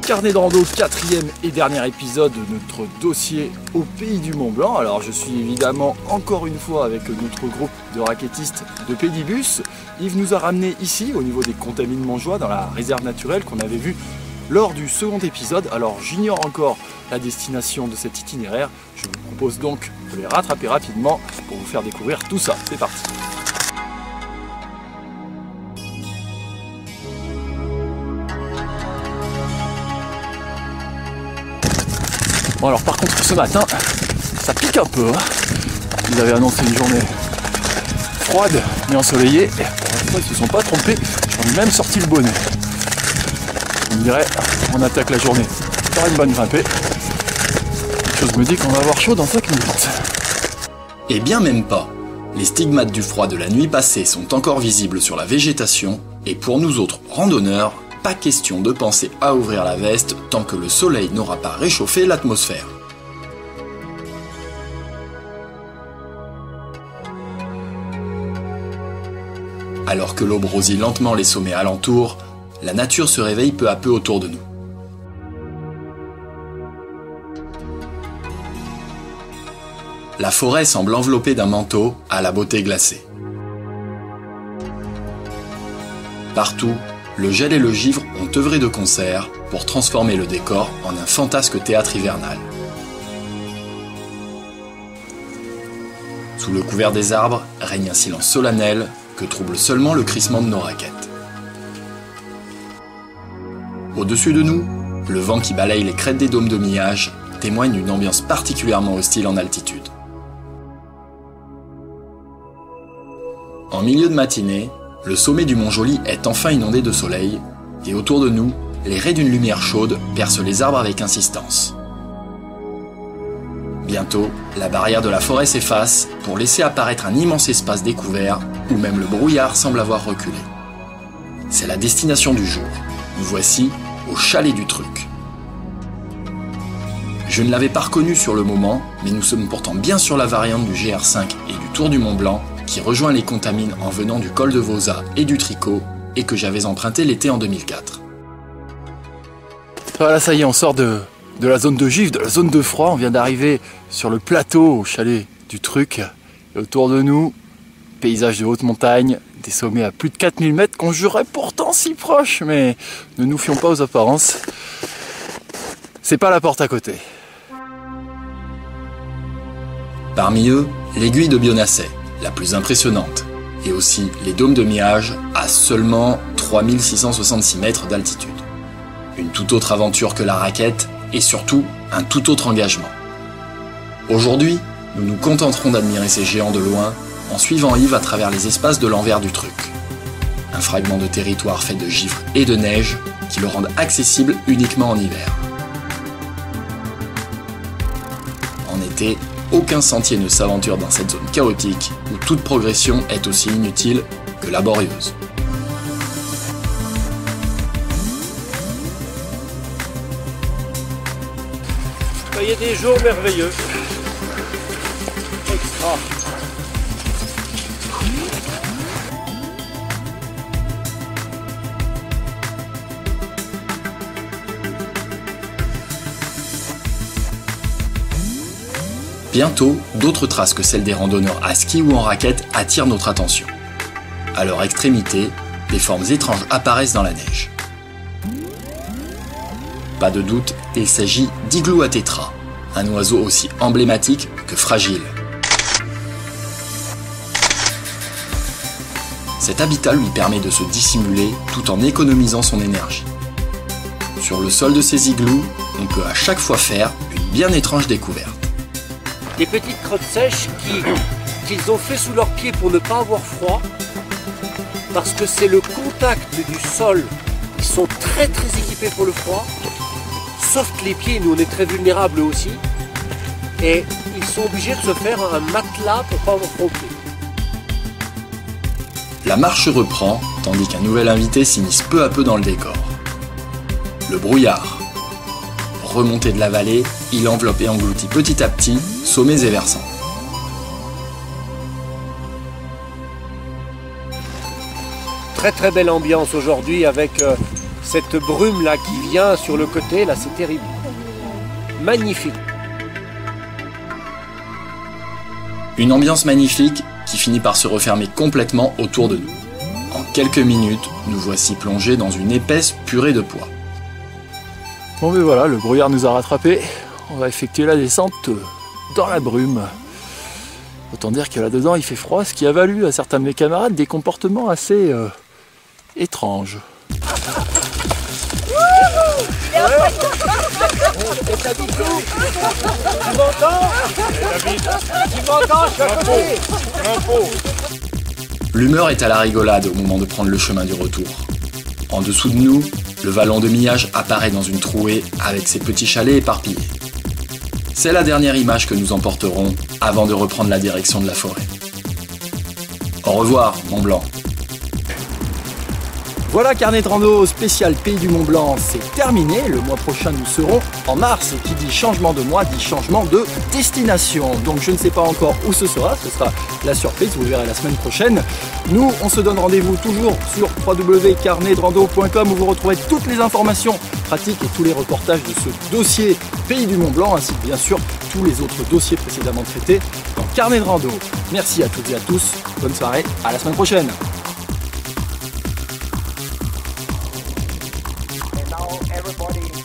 carnet de rando, 4e et dernier épisode de notre dossier au pays du Mont Blanc. Alors je suis évidemment encore une fois avec notre groupe de raquettistes de Pédibus. Yves nous a ramené ici au niveau des Contamines Montjoie dans la réserve naturelle qu'on avait vue lors du second épisode. Alors j'ignore encore la destination de cet itinéraire. Je vous propose donc de les rattraper rapidement pour vous faire découvrir tout ça. C'est parti. Bon alors par contre ce matin ça pique un peu, hein. Ils avaient annoncé une journée froide mais ensoleillée et pour l'instant ils se sont pas trompés, j'en ai même sorti le bonnet. On dirait on attaque la journée par une bonne grimpée. Quelque chose me dit qu'on va avoir chaud dans 5 minutes. Et bien même pas. Les stigmates du froid de la nuit passée sont encore visibles sur la végétation et pour nous autres randonneurs, pas question de penser à ouvrir la veste tant que le soleil n'aura pas réchauffé l'atmosphère. Alors que l'aube rosit lentement les sommets alentours, la nature se réveille peu à peu autour de nous. La forêt semble enveloppée d'un manteau à la beauté glacée. Partout, le gel et le givre ont œuvré de concert pour transformer le décor en un fantasque théâtre hivernal. Sous le couvert des arbres règne un silence solennel que trouble seulement le crissement de nos raquettes. Au-dessus de nous, le vent qui balaye les crêtes des dômes de Miage témoigne d'une ambiance particulièrement hostile en altitude. En milieu de matinée, le sommet du Mont Joli est enfin inondé de soleil, et autour de nous, les raies d'une lumière chaude percent les arbres avec insistance. Bientôt, la barrière de la forêt s'efface pour laisser apparaître un immense espace découvert où même le brouillard semble avoir reculé. C'est la destination du jour. Nous voici au chalet du Truc. Je ne l'avais pas reconnu sur le moment, mais nous sommes pourtant bien sur la variante du GR5 et du Tour du Mont Blanc qui rejoint les Contamines en venant du col de Vauzat et du Tricot et que j'avais emprunté l'été en 2004. Voilà, ça y est, on sort de la zone de givre, de la zone de froid. On vient d'arriver sur le plateau au chalet du Truc. Et autour de nous, paysage de haute montagne, des sommets à plus de 4000 mètres qu'on jurait pourtant si proches, mais ne nous fions pas aux apparences. C'est pas la porte à côté. Parmi eux, l'aiguille de Bionasset, la plus impressionnante, et aussi les dômes de Miage à seulement 3666 mètres d'altitude. Une toute autre aventure que la raquette et surtout un tout autre engagement. Aujourd'hui, nous nous contenterons d'admirer ces géants de loin en suivant Yves à travers les espaces de l'envers du Truc. Un fragment de territoire fait de givre et de neige qui le rendent accessible uniquement en hiver. En été, aucun sentier ne s'aventure dans cette zone chaotique où toute progression est aussi inutile que laborieuse. Il y a des jours merveilleux. Extra. Bientôt, d'autres traces que celles des randonneurs à ski ou en raquette attirent notre attention. À leur extrémité, des formes étranges apparaissent dans la neige. Pas de doute, il s'agit d'igloo à tétra, un oiseau aussi emblématique que fragile. Cet habitat lui permet de se dissimuler tout en économisant son énergie. Sur le sol de ces igloos, on peut à chaque fois faire une bien étrange découverte. Des petites crottes sèches qu'ils ont fait sous leurs pieds pour ne pas avoir froid, parce que c'est le contact du sol. Ils sont très équipés pour le froid, sauf que les pieds, nous on est très vulnérables aussi, et ils sont obligés de se faire un matelas pour pas avoir froid. La marche reprend, tandis qu'un nouvel invité s'immisce peu à peu dans le décor. Le brouillard. Remonté de la vallée, il enveloppe et engloutit petit à petit sommets et versants. Très belle ambiance aujourd'hui avec cette brume là qui vient sur le côté, là c'est terrible. Magnifique. Une ambiance magnifique qui finit par se refermer complètement autour de nous. En quelques minutes, nous voici plongés dans une épaisse purée de pois. Bon mais voilà, le brouillard nous a rattrapés. On va effectuer la descente dans la brume. Autant dire que là-dedans il fait froid, ce qui a valu à certains de mes camarades des comportements assez étranges. Tu m'entends? Tu m'entends? Je suis à côté. L'humeur est à la rigolade au moment de prendre le chemin du retour. En dessous de nous, le vallon de Miage apparaît dans une trouée avec ses petits chalets éparpillés. C'est la dernière image que nous emporterons avant de reprendre la direction de la forêt. Au revoir, Mont Blanc. Voilà, carnet de rando spécial Pays du Mont Blanc, c'est terminé. Le mois prochain, nous serons en mars. Et qui dit changement de mois, dit changement de destination. Donc je ne sais pas encore où ce sera la surprise, vous verrez la semaine prochaine. Nous, on se donne rendez-vous toujours sur www.carnetderando.com où vous retrouvez toutes les informations pratiques et tous les reportages de ce dossier Pays du Mont Blanc, ainsi que bien sûr tous les autres dossiers précédemment traités dans Carnet de Rando. Merci à toutes et à tous, bonne soirée, à la semaine prochaine. Everybody